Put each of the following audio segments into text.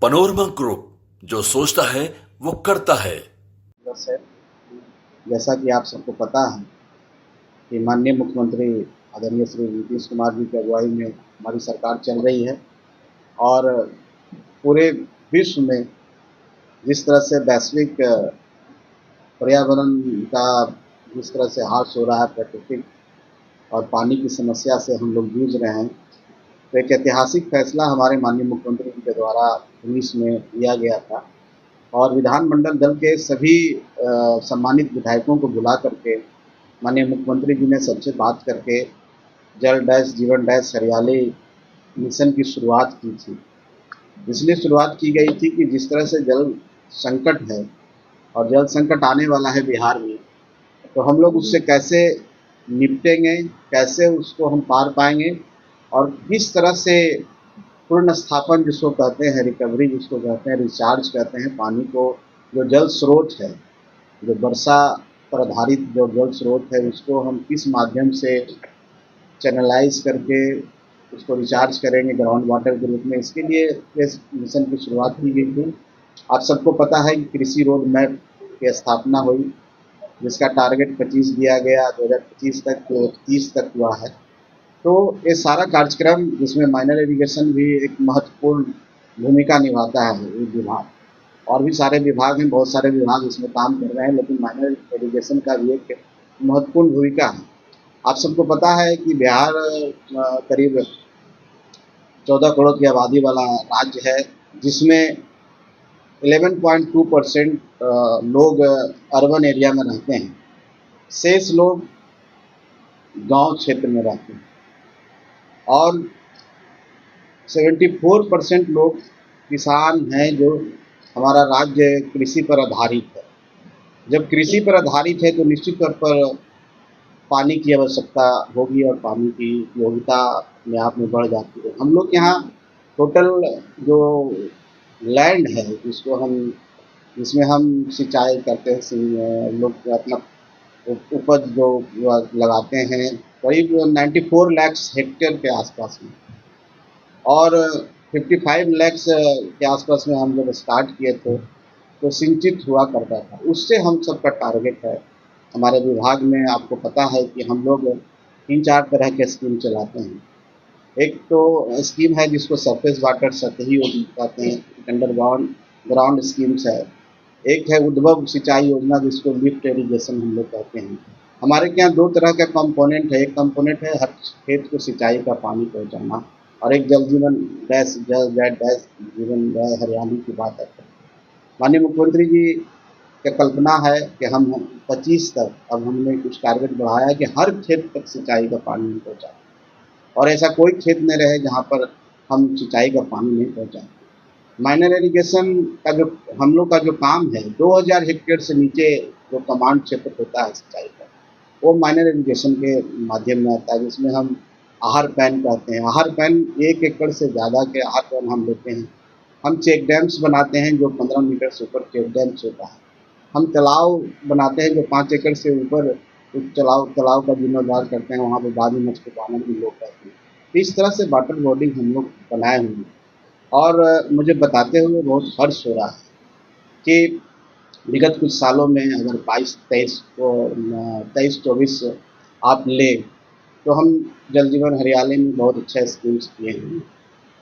Panorama group, जो सोचता है वो करता है। बस है, जैसा कि आप सबको पता है कि माननीय मुख्यमंत्री आदरणीय श्री नीतीश कुमार जी की अगुवाई में हमारी सरकार चल रही है और पूरे विश्व में जिस तरह से वैश्विक पर्यावरण का जिस तरह से हास हो रहा है, प्राकृतिक और पानी की समस्या से हम लोग जूझ रहे हैं, तो एक ऐतिहासिक फैसला हमारे माननीय मुख्यमंत्री जी के द्वारा 19 में लिया गया था और विधानमंडल दल के सभी सम्मानित विधायकों को बुला करके माननीय मुख्यमंत्री जी ने सबसे बात करके जल डैश जीवन डैश हरियाली मिशन की शुरुआत की थी। इसलिए शुरुआत की गई थी कि जिस तरह से जल संकट है और जल संकट आने वाला है बिहार में, तो हम लोग उससे कैसे निपटेंगे, कैसे उसको हम पार पाएंगे और किस तरह से पूर्ण स्थापन जिसको कहते हैं, रिकवरी जिसको कहते हैं, रिचार्ज कहते हैं, पानी को जो जल स्रोत है, जो वर्षा पर आधारित जो जल स्रोत है, उसको हम किस माध्यम से चैनलाइज करके उसको रिचार्ज करेंगे ग्राउंड वाटर के रूप में। इसके लिए इस मिशन की शुरुआत की गई थी। आप सबको पता है कि कृषि रोड मैप की स्थापना हुई, जिसका टारगेट 25 दिया गया, 2025 तक तो 30 तक हुआ है। तो ये सारा कार्यक्रम जिसमें माइनर इरिगेशन भी एक महत्वपूर्ण भूमिका निभाता है, ये विभाग और भी सारे विभाग हैं, बहुत सारे विभाग इसमें काम कर रहे हैं, लेकिन माइनर इरिगेशन का भी एक महत्वपूर्ण भूमिका है। आप सबको पता है कि बिहार करीब 14 करोड़ की आबादी वाला राज्य है, जिसमें 11.2% लोग अर्बन एरिया में रहते हैं, शेष लोग गांव क्षेत्र में रहते हैं और 74% लोग किसान हैं, जो हमारा राज्य कृषि पर आधारित है। जब कृषि पर आधारित है तो निश्चित तौर पर पानी की आवश्यकता होगी और पानी की उपयोगिता अपने आप में बढ़ जाती है। हम लोग यहाँ टोटल जो लैंड है जिसमें हम सिंचाई करते हैं, लोग अपना उपज जो लगाते हैं, करीब 94 लाख हेक्टेयर के आसपास में और 55 लाख के आसपास में हम जब स्टार्ट किए थे तो सिंचित हुआ करता था। उससे हम सबका टारगेट है हमारे विभाग में। आपको पता है कि हम लोग 3-4 तरह के स्कीम चलाते हैं। एक तो स्कीम है जिसको सरफेस वाटर सतही योजना कहते हैं, ग्राउंड स्कीम्स है। एक है उद्भव सिंचाई योजना जिसको लिफ्ट इरिगेशन हम लोग कहते हैं। हमारे यहाँ 2 तरह का कंपोनेंट है। एक कंपोनेंट है हर खेत को सिंचाई का पानी पहुँचाना और एक जल जीवन डैश जीवन हरियाली की बात है। माननीय मुख्यमंत्री जी की कल्पना है कि हम 25 तक अब हमने कुछ टारगेट बढ़ाया कि हर खेत तक सिंचाई का पानी नहीं पहुँचाए और ऐसा कोई खेत नहीं रहे जहाँ पर हम सिंचाई का पानी नहीं पहुँचाएं। माइनर इरिगेशन का जो हम लोग का जो काम है, 2000 हेक्टेयर से नीचे जो कमांड क्षेत्र होता है सिंचाई का, वो माइनर इरिगेशन के माध्यम में आता है, जिसमें हम आहार पैन कहते हैं। आहार पैन 1 एकड़ से ज़्यादा के आहार पैन हम लेते हैं। हम चेक डैम्स बनाते हैं जो 15 मीटर से ऊपर चेक डैम्स होता है। हम तालाब बनाते हैं जो 5 एकड़ से ऊपर तालाब का जीर्णोद्धार करते हैं, वहाँ पर बागी मछली पालन भी लोग करते हैं। इस तरह से वाटर बॉडी हम लोग बनाए हुए हैं और मुझे बताते हुए बहुत हर्ष हो रहा है कि विगत कुछ सालों में अगर 23-24 आप लें तो हम जल जीवन हरियाली में बहुत अच्छा स्कीम्स किए हैं,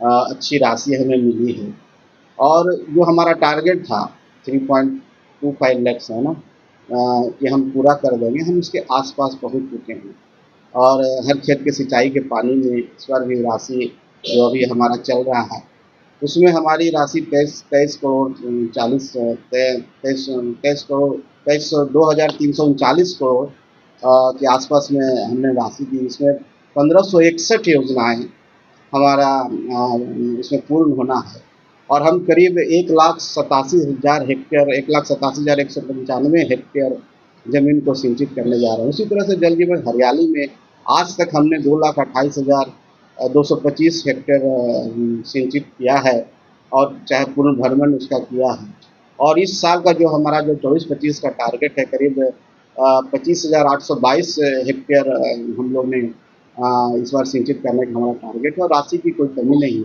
अच्छी राशि हमें मिली है और जो हमारा टारगेट था 3.25 लाख है ना, कि हम पूरा कर देंगे, हम उसके आसपास पहुंच चुके हैं और हर खेत के सिंचाई के पानी में इस बार भी राशि जो अभी हमारा चल रहा है उसमें हमारी राशि 23 करोड़ 2,339 करोड़ के आसपास में हमने राशि दी। इसमें 1561 योजनाएं हमारा इसमें पूर्ण होना है और हम करीब 1,87,000 हेक्टेयर 1,87,195 हेक्टेयर ज़मीन को सिंचित करने जा रहे हैं। उसी तरह से जल जीवन हरियाली में आज तक हमने 2,28,225 हेक्टेयर सिंचित किया है और चाहे पूर्ण भ्रमण उसका किया है। और इस साल का जो हमारा जो 24-25 का टारगेट है, करीब 25,822 हेक्टेयर हम लोग ने इस बार सिंचित करने का हमारा टारगेट है और राशि की कोई कमी नहीं है।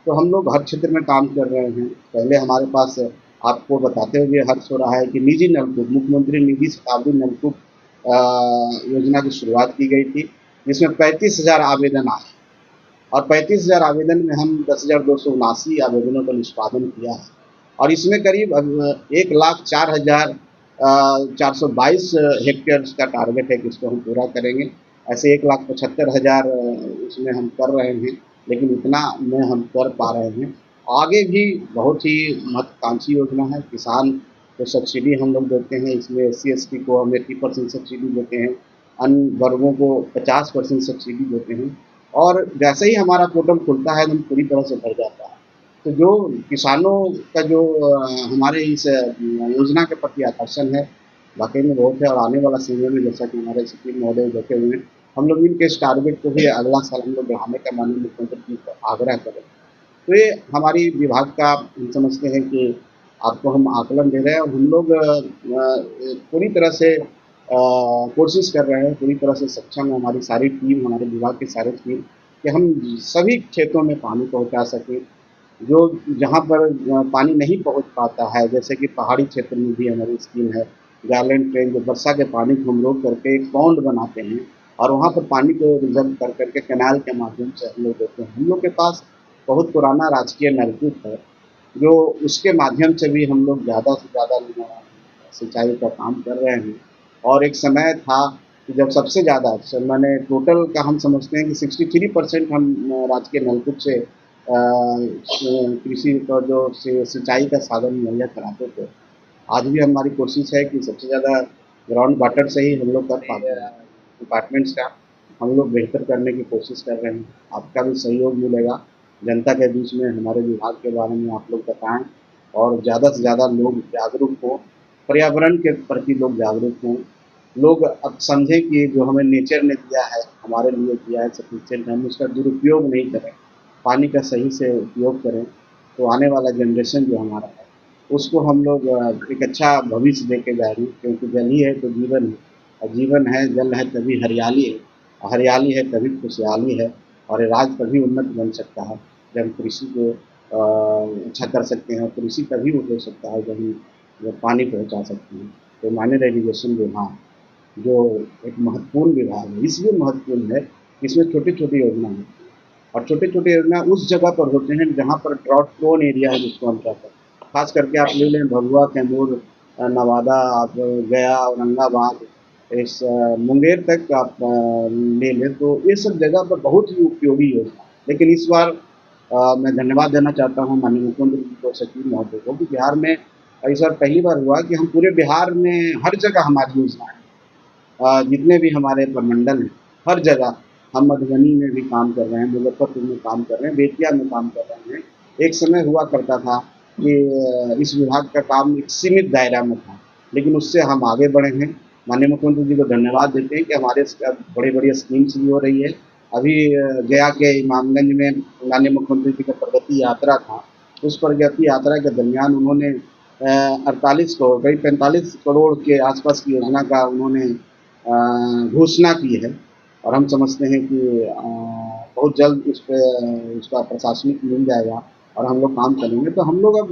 तो हम लोग हर क्षेत्र में काम कर रहे हैं। पहले हमारे पास आपको बताते हुए हर्ष हो रहा है कि निजी नलकूप, मुख्यमंत्री निजी शताब्दी नलकूप योजना की शुरुआत की गई थी, जिसमें 35,000 आवेदन आए और 35,000 आवेदन में हम 10,279 आवेदनों का निष्पादन किया है और इसमें करीब 1,04,422 हेक्टेयर का टारगेट है कि इसको हम पूरा करेंगे। ऐसे 1,75,000 इसमें हम कर रहे हैं, लेकिन इतना में हम कर पा रहे हैं। आगे भी बहुत ही महत्वाकांक्षी योजना है। किसान को सब्सिडी हम लोग देते हैं, इसमें SC/ST को हम 80% सब्सिडी देते हैं, अन्य वर्गों को 50% सब्सिडी देते हैं और जैसे ही हमारा पोर्टल खुलता है एकदम पूरी तरह से भर जाता है। तो जो किसानों का जो हमारे इस योजना के प्रति आकर्षण है, वाकई में बहुत है और आने वाला समय में जैसा कि हमारे सचिव महोदय बैठे हुए हैं, हम लोग इनके इस टारगेट को भी अगला साल हम लोग बढ़ाने का माननीय मुख्यमंत्री जी को आग्रह करें। तो ये हमारी विभाग का हम समझते हैं कि आपको हम आकलन दे रहे हैं और हम लोग पूरी तरह से कोशिश कर रहे हैं, पूरी तरह से सक्षम है हमारी सारी टीम, हमारे विभाग की सारी टीम कि हम सभी क्षेत्रों में पानी पहुंचा सकें। जो जहाँ पर पानी नहीं पहुंच पाता है, जैसे कि पहाड़ी क्षेत्र में भी हमारी स्कीम है गार्लेंड ट्रेन, जो वर्षा के पानी को हम रोक करके एक पॉन्ड बनाते हैं और वहाँ पर पानी को रिजर्व कर करके कैनाल के माध्यम से हम लोग देते हैं। हम लोग के पास बहुत पुराना राजकीय नलकूप है, जो उसके माध्यम से भी हम लोग ज़्यादा से ज़्यादा सिंचाई का काम कर रहे हैं। और एक समय था कि जब सबसे ज़्यादा मैंने टोटल का हम समझते हैं कि 63% हम राजकीय नलकूप से कृषि का जो सिंचाई का साधन मुहैया कराते थे। आज भी हमारी कोशिश है कि सबसे ज़्यादा ग्राउंड वाटर से ही हम लोग कर पाते हैं। डिपार्टमेंट्स का हम लोग बेहतर करने की कोशिश कर रहे हैं। आपका भी सहयोग मिलेगा। जनता के बीच में हमारे विभाग के बारे में आप लोग बताएं और ज़्यादा से ज़्यादा लोग जागरूक हों, पर्यावरण के प्रति लोग जागरूक हों। लोग अब समझें कि जो हमें नेचर ने दिया है, हमारे लिए दिया है सफिशिएंट, हम उसका दुरुपयोग नहीं करें, पानी का सही से उपयोग करें, तो आने वाला जनरेशन जो हमारा है उसको हम लोग एक अच्छा भविष्य दे के जाएंगे, क्योंकि जल ही है तो जीवन है और जीवन है, जल है तभी हरियाली है, हरियाली है तभी खुशहाली है और ये राज्य तभी उन्नत बन सकता है जब हम कृषि को अच्छा कर सकते हैं। कृषि तभी हो सकता है जब पानी पहुंचा सकते हैं। तो माइनर इरिगेशन विभाग जो एक महत्वपूर्ण विभाग है, इसलिए महत्वपूर्ण है कि इसमें छोटी-छोटी योजना है और छोटे-छोटे योजना उस जगह पर होते हैं जहाँ पर ड्राउट प्रोन एरिया है, जिसको हम कहते हैं। खास करके आप ले लें भभुआ, कैमूर, नवादा, आप गया, औरंगाबाद, इस मुंगेर तक आप ले लें, तो ये सब जगह पर बहुत ही उपयोगी योजना है। लेकिन इस बार मैं धन्यवाद देना चाहता हूँ माननीय मुख्यमंत्री जी को, सचिव महोदय को, कि बिहार में इस बार पहली बार हुआ कि हम पूरे बिहार में हर जगह हमारी योजना है। जितने भी हमारे प्रमंडल हैं, हर जगह हम मधुबनी में भी काम कर रहे हैं, मुजफ्फरपुर में काम कर रहे हैं, बेतिया में काम कर रहे हैं। एक समय हुआ करता था कि इस विभाग का काम एक सीमित दायरा में था, लेकिन उससे हम आगे बढ़े हैं। माननीय मुख्यमंत्री जी को धन्यवाद देते हैं कि हमारे बड़ी-बड़ी स्कीम्स भी हो रही है। अभी गया के इमामगंज में माननीय मुख्यमंत्री जी का प्रगति यात्रा था। उस प्रगति यात्रा के दरमियान उन्होंने 48 करोड़, करीब 45 करोड़ के आसपास की योजना का उन्होंने घोषणा की है और हम समझते हैं कि बहुत जल्द उस पे उसका प्रशासनिक मिल जाएगा और हम लोग काम करेंगे। तो हम लोग अब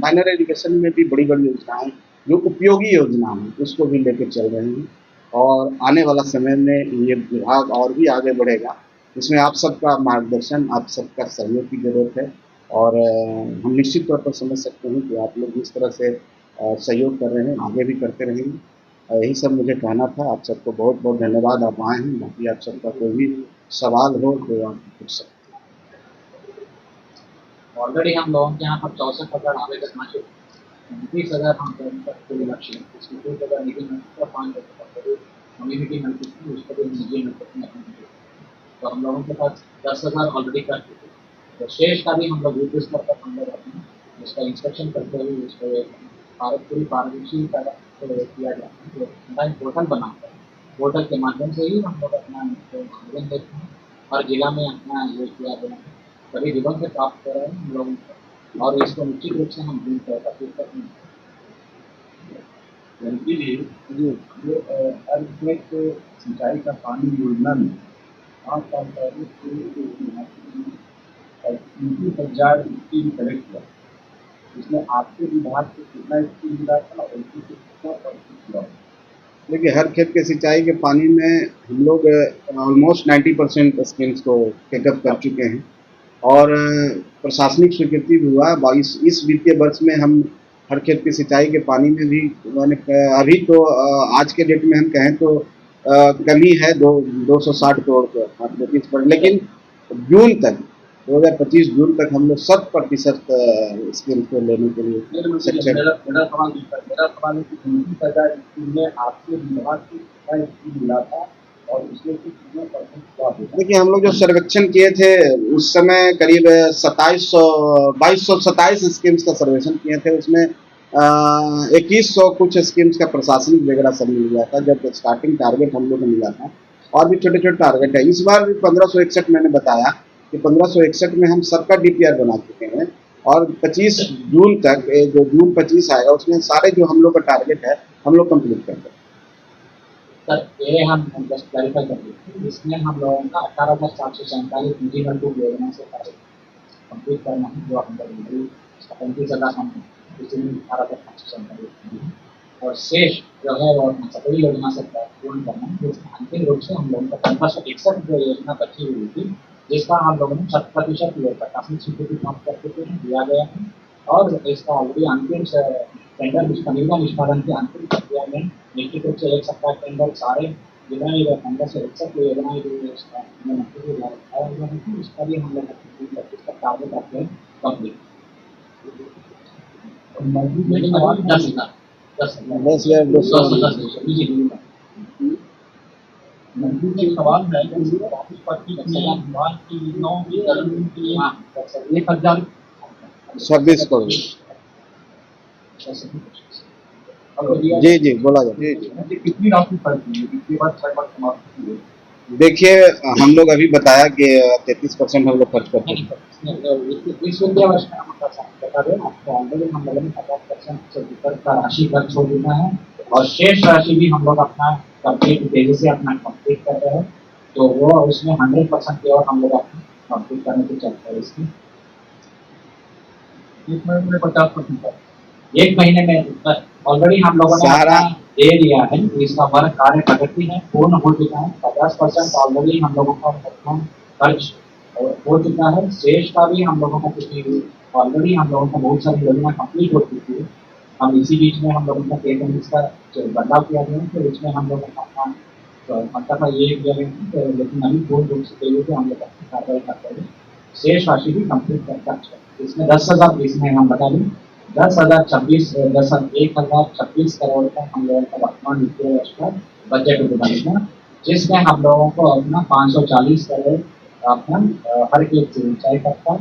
माइनर एजुकेशन में भी बड़ी-बड़ी योजनाएँ जो उपयोगी योजना हैं, उसको भी लेके चल रहे हैं और आने वाला समय में ये विभाग और भी आगे बढ़ेगा। इसमें आप सबका मार्गदर्शन, आप सबका सहयोग की ज़रूरत है और हम निश्चित तौर पर समझ सकते हैं कि आप लोग जिस तरह से सहयोग कर रहे हैं, आगे भी करते रहेंगे। यही सब मुझे कहना था। आप सबको बहुत-बहुत धन्यवाद, आप आए हैं। बाकी आप सबका कोई भी सवाल हो तो आप पूछ सकते हैं। ऑलरेडी हम लोगों के यहाँ पर 64,000 आवेदन आ चुके हैं। 29,000 हम कोई लक्ष्य है, इसमें 2,000 निजी नलकूप और 5,000 कम्युनिटी नलकूप, उस पर निजी नलकूप में तो हम लोगों के पास 10,000 ऑलरेडी कर चुके हैं। तो शेष का भी हम लोग युद्ध स्तर पर हम लोग अपने उसका इंस्पेक्शन करते हुए उसको पूरी पारदर्शी किया जाता है। तो ऑनलाइन पोर्टल बनाकर पोर्टल के माध्यम से ही हम लोग अपना आवेदन देते हैं। हर जिला में अपना ये किया गया है, सभी जिलों से प्राप्त कर रहे हैं हम लोग और इसको निश्चित रूप से हम दिन तक जी जो अर्थक्वेक सिंचाई का पानी योजना में 5 साल पहले 29,000 स्कीम कलेक्ट किया, इसमें आपके विभाग से कितना स्कीम मिला था और उनकी से कितना परसेंट हुआ? देखिए, हर खेत के सिंचाई के पानी में हम लोग ऑलमोस्ट 90% स्कीम्स को टेकअप कर चुके हैं और प्रशासनिक स्वीकृति भी हुआ। 22 इस वित्तीय वर्ष में हम हर खेत की सिंचाई के पानी में भी मैंने अभी तो आज के डेट में हम कहें तो कमी है 260 करोड़ का 35 पर, लेकिन जून तक 2025 जून तक हम लोग 100% स्कीम को लेने के लिए सक्षम। मेरा सवाल है कि 29,000 स्कीम में आपके विभाग से कितना स्कीम मिला था और उसमें से कितना परसेंट हुआ होगा? देखिए, हम लोग जो सर्वेक्षण किए थे उस समय करीब 2227 स्कीम्स का सर्वेक्षण किए थे। उसमें 2100 कुछ स्कीम्स का प्रशासनिक वगैरह सब मिल गया था, जब स्टार्टिंग टारगेट हम लोग को मिला था। और भी छोटे छोटे टारगेट है। इस बार 1561 मैंने बताया कि 1561 में हम सबका DPR बना चुके हैं और 25 जून तक जो जून 25 आएगा उसमें सारे जो हम लोग का टारगेट है हम लोग कंप्लीट कर देंगे। सर ये हम जस्ट क्लैरिफाई कर दें, इसमें हम लोगों का 18,747 निजी नलकूप योजना से कार्य कंप्लीट करना है, जो हम लोग 35,000 हम इसी में 18,747 और शेष जो है वो सकरी योजना से पूर्ण करना है, जिसमें अंतिम रूप से हम लोगों का 1561 जो योजना बची हुई थी, जिसका हम लोगों ने 100% प्रशासनिक स्वीकृति प्राप्त कर चुके हैं, दिया गया है और इसका ऑलरेडी अंतिम टेंडर निष्पादन निष्पादन की अंतिम प्रक्रिया में निश्चित रूप से 1 सप्ताह के अंदर सारे जितना भी 1561 योजनाएं जो इसका मंत्री द्वारा बताया हुआ है उसका भी हम लोग 25 तक टारगेट रखते हैं कंप्लीट। मजदूर 10,200 मंजूर के सवाल है कि वापस पट्टी में विभाग की योजनाओं के कर्मचारियों के लिए 1,000 26 करोड़। जी जी बोला जाए। कितनी राशि खर्च हुई है? इसके बाद 6 वर्ष समाप्त हुए। देखिए, हम लोग अभी बताया कि 33% हम लोग खर्च करते हैं। इस वित्तीय वर्ष में हम बता दें आपको, ऑलरेडी हम लोगों ने 50% से ऊपर का राशि खर्च हो चुका है और शेष राशि भी हम लोग अपना कंप्लीट तेजी से अपना कंप्लीट कर रहे हैं, तो वो उसमें 100% की ओर हम लोग अपना कंप्लीट करने की चलते हैं। इसकी एक महीने में 50%। एक महीने में ऑलरेडी हम लोगों ने सारा दे दिया है, इसका वर्क कार्य प्रगति है, पूर्ण हो चुका है। 50% ऑलरेडी हम लोगों का खर्च हो चुका है, शेष का भी हम लोगों का कुछ ऑलरेडी हम लोगों को बहुत सारी योजना कंप्लीट हो चुकी है। हम इसी बीच में हम लोगों का पेमेंट का बदलाव किया गया है, तो इसमें हम लोगों का अपना मतलब ये किया गया है, लेकिन अभी पूर्ण रूप से तेजी से हम लोग अपनी कार्रवाई करते हैं। शेष राशि भी कंप्लीट करता है। इसमें 10,000 इसमें हम बता दें 10,026 करोड़ का हम लोगों का वर्तमान वित्तीय वर्ष का बजट बनेगा, जिसमें हम लोगों को अपना 540 करोड़ अपना हर खेत से सिंचाई करता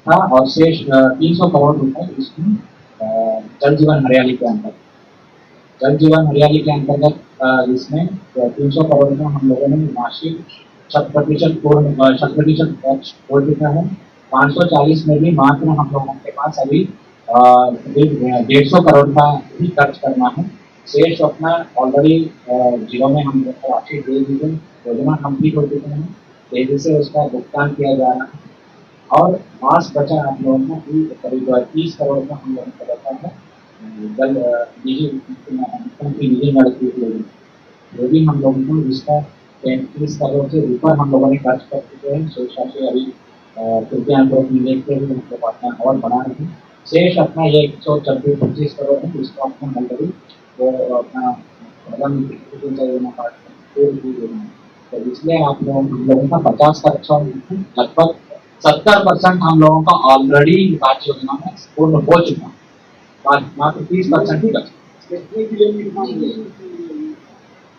था और शेष 300 करोड़ रुपए इसमें जल जीवन हरियाली के अंतर्गत इसमें 300 करोड़ में हम लोगों ने वार्षिक 100% खर्च हो चुका है। 540 में भी मात्र हम लोगों के पास अभी 150 करोड़ का ही खर्च करना है। शेष अपना ऑलरेडी जिलों में हम लोग को राशि दे दी गई, योजना कंप्लीट हो चुके हैं, तेजी से उसका भुगतान किया जा रहा है और मास बचा आप लोगों को करीब 30 करोड़ का हम लोगों को बचा है जल निजी नलकूप योजना, जो भी हम लोगों को इसका 33 करोड़ से ऊपर हम लोगों ने खर्च कर चुके हैं। शेष राशि अभी तृतीय देखते हुए हम लोग अपना और बढ़ा रहे हैं। शेष अपना ये 126 करोड़ है, इसको अपना ऑलरेडी वो अपना तो इसलिए आप लोगों हम लोगों का 50% लगभग 70% हम लोगों का ऑलरेडी विकास योजना में पूर्ण हो चुका है, मात्र 30% ही बचा।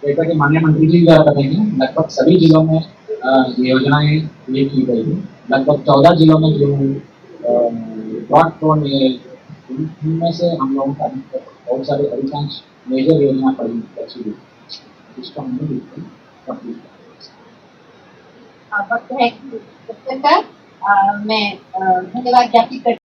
जैसा कि माननीय मंत्री जी द्वारा बताएंगे, लगभग सभी जिलों में योजनाएं ये की गई है। लगभग 14 जिलों में जो इनमें से हम लोगों का बहुत सारे अधिकांश मेजर योजना पड़ी बची हुई, जिसको हमने बिल्कुल कंप्लीट किया। वक्त है मैं धन्यवाद ज्ञापित करती